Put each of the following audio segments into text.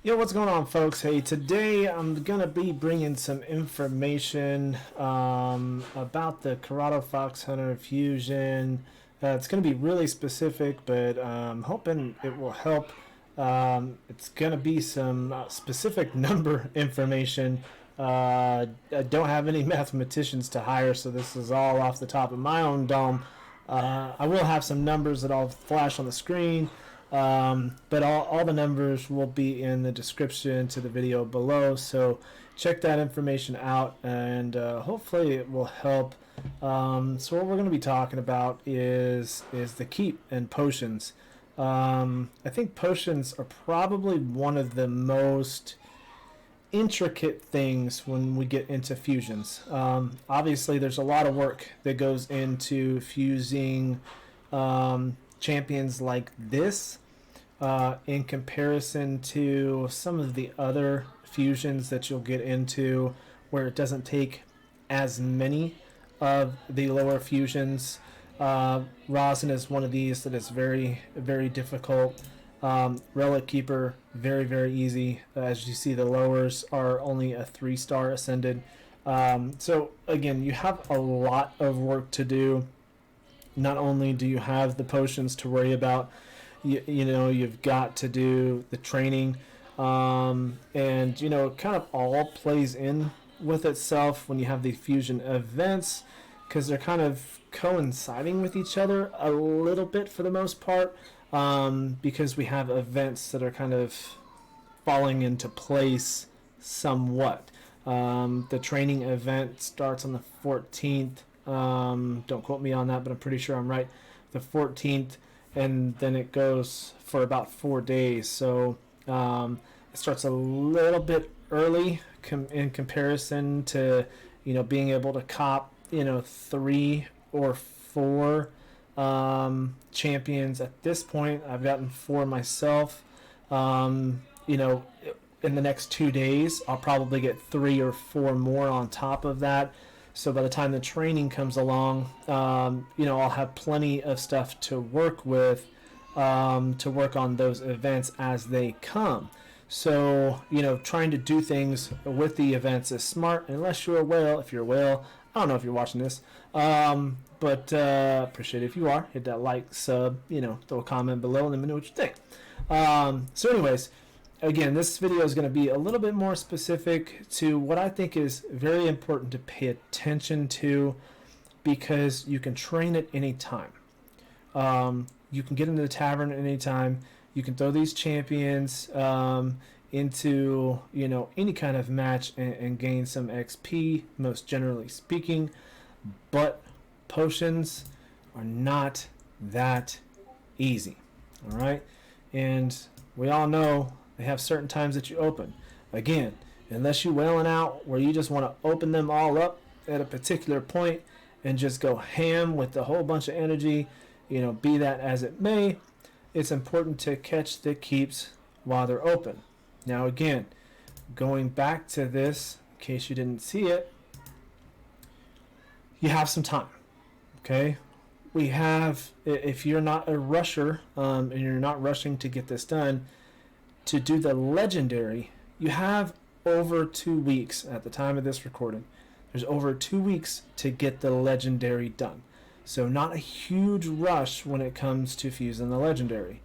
Yo, what's going on, folks? Hey, today I'm gonna be bringing some information about the Corrado Fox Hunter Fusion. It's gonna be really specific, but I'm hoping it will help. It's gonna be some specific number information. I don't have any mathematicians to hire, so this is all off the top of my own dome. I will have some numbers that I'll flash on the screen. But all the numbers will be in the description to the video below, so check that information out, and hopefully it will help. So what we're going to be talking about is the keep and potions. I think potions are probably one of the most intricate things when we get into fusions. Obviously there's a lot of work that goes into fusing champions like this in comparison to some of the other fusions that you'll get into where it doesn't take as many of the lower fusions. Rosin is one of these that is very, very difficult. Relic Keeper, very, very easy. As you see, the lowers are only a 3-star ascended. So again, you have a lot of work to do. Not only do you have the potions to worry about, you know, you've got to do the training, and you know, it kind of all plays in with itself when you have the fusion events, because they're kind of coinciding with each other a little bit for the most part, because we have events that are kind of falling into place somewhat. The training event starts on the 14th. Don't quote me on that, but I'm pretty sure I'm right. The 14th, and then it goes for about 4 days. So it starts a little bit early in comparison to, you know, being able to cop, you know, 3 or 4 champions at this point. I've gotten 4 myself. You know, in the next 2 days, I'll probably get 3 or 4 more on top of that. So by the time the training comes along, you know, I'll have plenty of stuff to work with, to work on those events as they come. So, you know, trying to do things with the events is smart, unless you're a whale. If you're a whale, I don't know if you're watching this, but appreciate it if you are. Hit that like, sub, you know, throw a comment below and let me know what you think. So anyways, again, this video is going to be a little bit more specific to what I think is very important to pay attention to, because you can train at any time. You can get into the tavern at any time. You can throw these champions into, you know, any kind of match and gain some XP, most generally speaking. But potions are not that easy. All right, and we all know they have certain times that you open. Again, unless you're wailing out where you just want to open them all up at a particular point and just go ham with a whole bunch of energy, you know, be that as it may, it's important to catch the keeps while they're open. Now again, going back to this, in case you didn't see it, you have some time, okay? We have, if you're not a rusher, and you're not rushing to get this done, to do the legendary, you have over 2 weeks at the time of this recording. There's over 2 weeks to get the legendary done. So not a huge rush when it comes to fusing the legendary.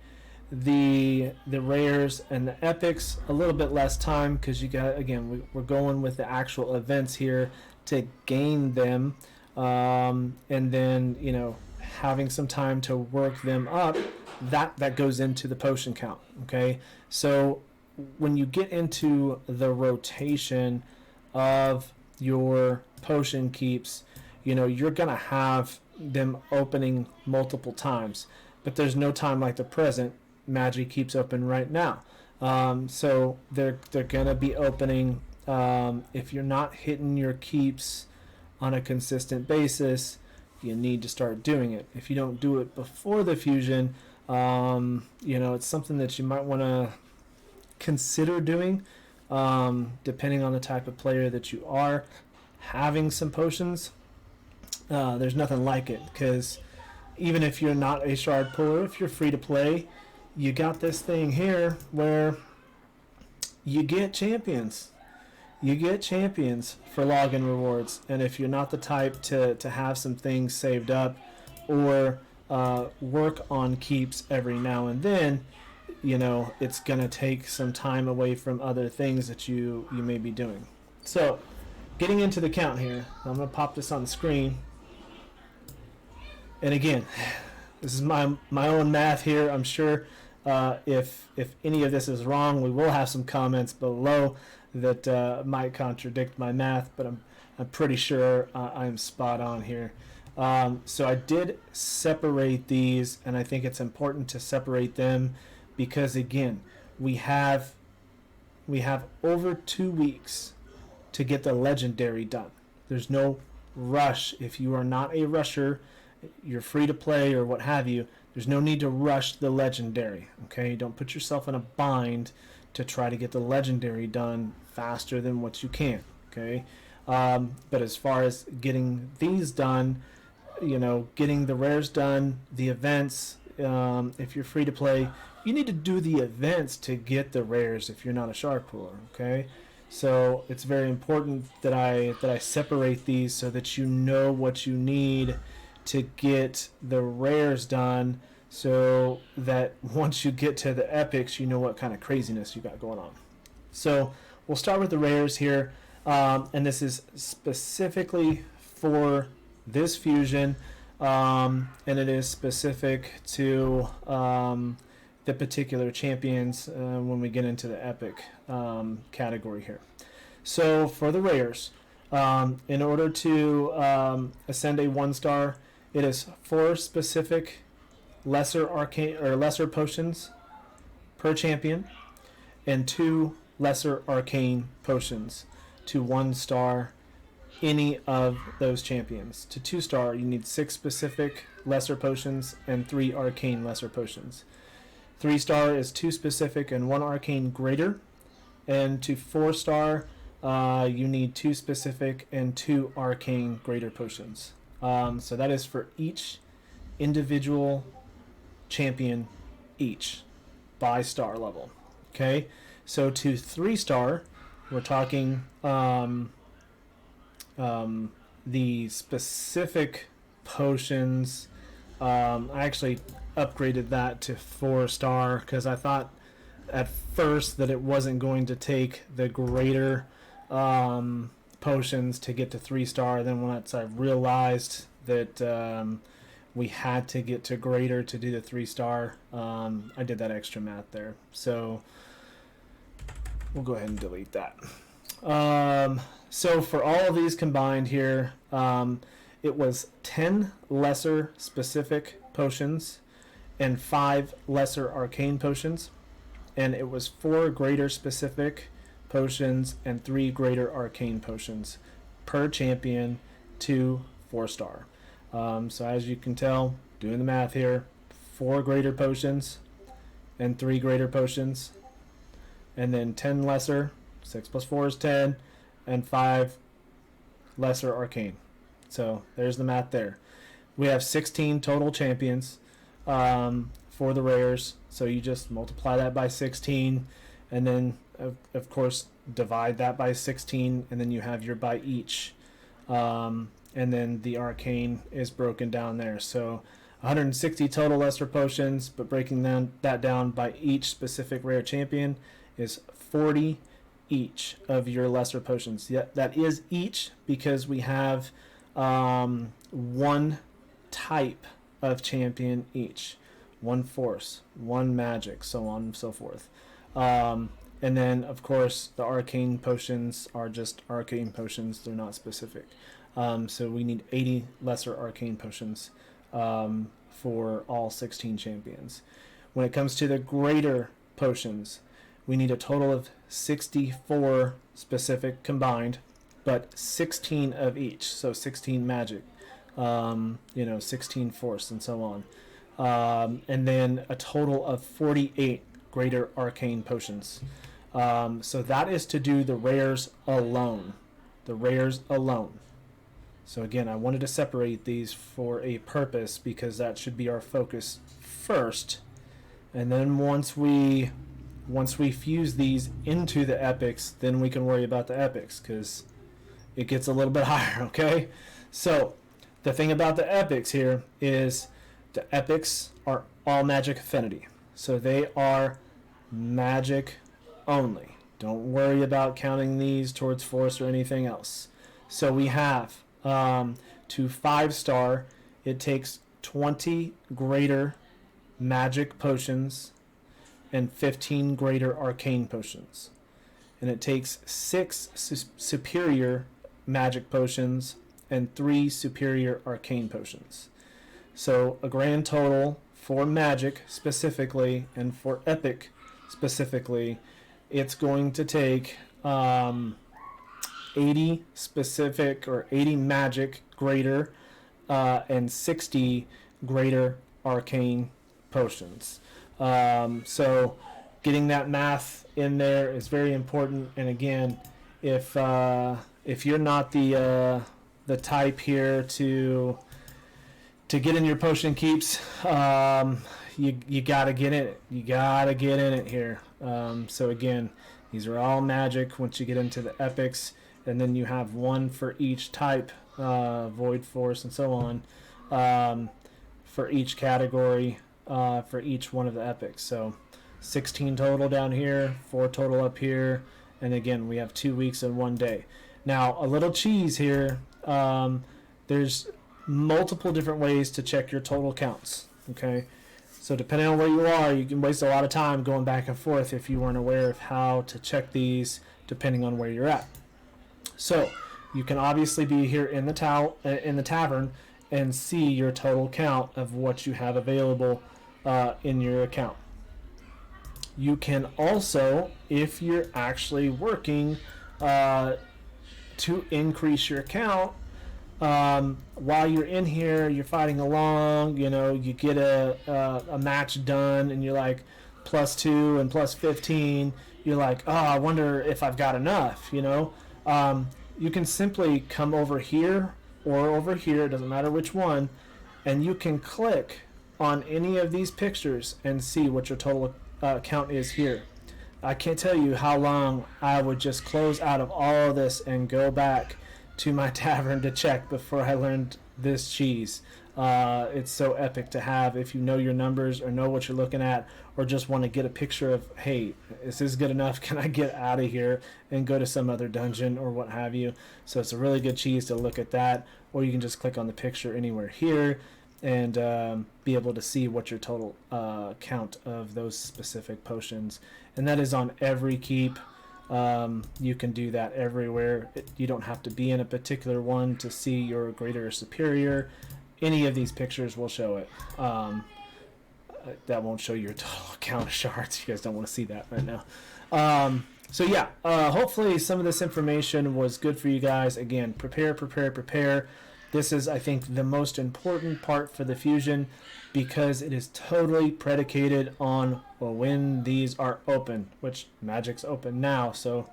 The rares and the epics, a little bit less time, because you got, again, we're going with the actual events here to gain them, and then, you know, having some time to work them up. That goes into the potion count. Okay, so when you get into the rotation of your potion keeps, you know, you're gonna have them opening multiple times, but there's no time like the present. Magic keeps open right now, so they're gonna be opening. If you're not hitting your keeps on a consistent basis, you need to start doing it. If you don't do it before the fusion, you know, it's something that you might want to consider doing, depending on the type of player that you are. Having some potions, there's nothing like it, because even if you're not a shard puller, if you're free to play, you got this thing here where you get champions. You get champions for login rewards. And if you're not the type to have some things saved up or work on keeps every now and then, you know, it's going to take some time away from other things that you may be doing. So, getting into the count here, I'm going to pop this on the screen. And again, this is my own math here. I'm sure if any of this is wrong, we will have some comments below that might contradict my math, but I'm pretty sure I'm spot on here. So I did separate these, and I think it's important to separate them because, again, we have over 2 weeks to get the legendary done. There's no rush. If you are not a rusher, you're free to play or what have you, there's no need to rush the legendary. Okay, don't put yourself in a bind to try to get the legendary done faster than what you can. Okay, but as far as getting these done, you know, getting the rares done, the events, if you're free to play, you need to do the events to get the rares if you're not a shard puller. Okay, so it's very important that I separate these so that you know what you need to get the rares done, so that once you get to the epics, you know what kind of craziness you got going on. So we'll start with the rares here, and this is specifically for this fusion, and it is specific to the particular champions when we get into the epic category here. So for the rares, in order to ascend a 1-star, it is 4 specific lesser arcane or lesser potions per champion, and 2 lesser arcane potions to 1-star any of those champions. To 2-star, you need 6 specific lesser potions and 3 arcane lesser potions. 3-star is 2 specific and 1 arcane greater, and to 4-star, you need 2 specific and 2 arcane greater potions. So that is for each individual champion each by star level. Okay, so to 3-star, we're talking the specific potions. I actually upgraded that to 4-star because I thought at first that it wasn't going to take the greater potions to get to 3-star. Then once I realized that we had to get to greater to do the 3-star, I did that extra math there. So we'll go ahead and delete that. So for all of these combined here, it was 10 lesser specific potions and 5 lesser arcane potions, and it was 4 greater specific potions and 3 greater arcane potions per champion to 4-star. So as you can tell, doing the math here, 4 greater potions and 3 greater potions, and then 10 lesser, 6 plus 4 is 10, and 5 lesser arcane. So there's the math there. We have 16 total champions for the rares, so you just multiply that by 16, and then of course divide that by 16, and then you have your by each, and then the arcane is broken down there. So 160 total lesser potions, but breaking that down by each specific rare champion is 40 each of your lesser potions. Yeah, that is each because we have 1 type of champion each, 1 force, 1 magic, so on and so forth. And then of course the arcane potions are just arcane potions, they're not specific. So we need 80 lesser arcane potions for all 16 champions. When it comes to the greater potions, we need a total of 64 specific combined, but 16 of each, so 16 magic, 16 force, and so on. And then a total of 48 greater arcane potions. So that is to do the rares alone. The rares alone. So again, I wanted to separate these for a purpose because that should be our focus first. And then once we once we fuse these into the epics, then we can worry about the epics, because it gets a little bit higher, okay? So the thing about the epics here is the epics are all magic affinity. So they are magic only. Don't worry about counting these towards force or anything else. So we have to 5-star, it takes 20 greater magic potions and 15 greater arcane potions. And it takes 6 superior magic potions and 3 superior arcane potions. So a grand total for magic specifically and for epic specifically, it's going to take 80 specific or 80 magic greater and 60 greater arcane potions. So getting that math in there is very important. And again, if you're not the type here to get in your potion keeps, you gotta get in it. You gotta get in it here. So again, these are all magic once you get into the epics, and then you have one for each type, void, force, and so on, for each category, for each one of the epics. So 16 total down here, 4 total up here, and again, we have 2 weeks and 1 day. Now, a little cheese here. There's multiple different ways to check your total counts. Okay, so depending on where you are, you can waste a lot of time going back and forth if you weren't aware of how to check these depending on where you're at. So you can obviously be here in the tavern and see your total count of what you have available in your account. You can also, if you're actually working to increase your account, while you're in here, you're fighting along, you get a match done and you're like +2 and +15. You're like, oh, I wonder if I've got enough, you can simply come over here or over here, it doesn't matter which one, and you can click on any of these pictures and see what your total count is here. I can't tell you how long I would just close out of all of this and go back to my tavern to check before I learned this cheese. It's so epic to have if you know your numbers or know what you're looking at, or just want to get a picture of, hey, is this good enough? Can I get out of here and go to some other dungeon or what have you? So it's a really good cheese to look at that, or you can just click on the picture anywhere here and be able to see what your total count of those specific potions. And that is on every keep. You can do that everywhere. You don't have to be in a particular one to see your greater or superior. Any of these pictures will show it. That won't show your total count of shards. You guys don't want to see that right now. So yeah, hopefully some of this information was good for you guys. Again, prepare. This is, I think, the most important part for the fusion, because it is totally predicated on when these are open, which Magic's open now. So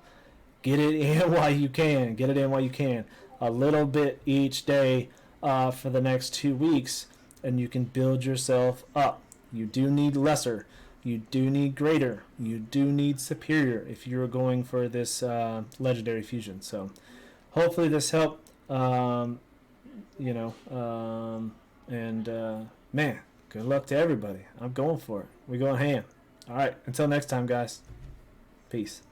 get it in while you can. A little bit each day for the next 2 weeks, and you can build yourself up. You do need lesser. You do need greater. You do need superior if you're going for this legendary fusion. So hopefully this helped. Man, good luck to everybody. I'm going for it. We're going ham. All right, until next time, guys. Peace.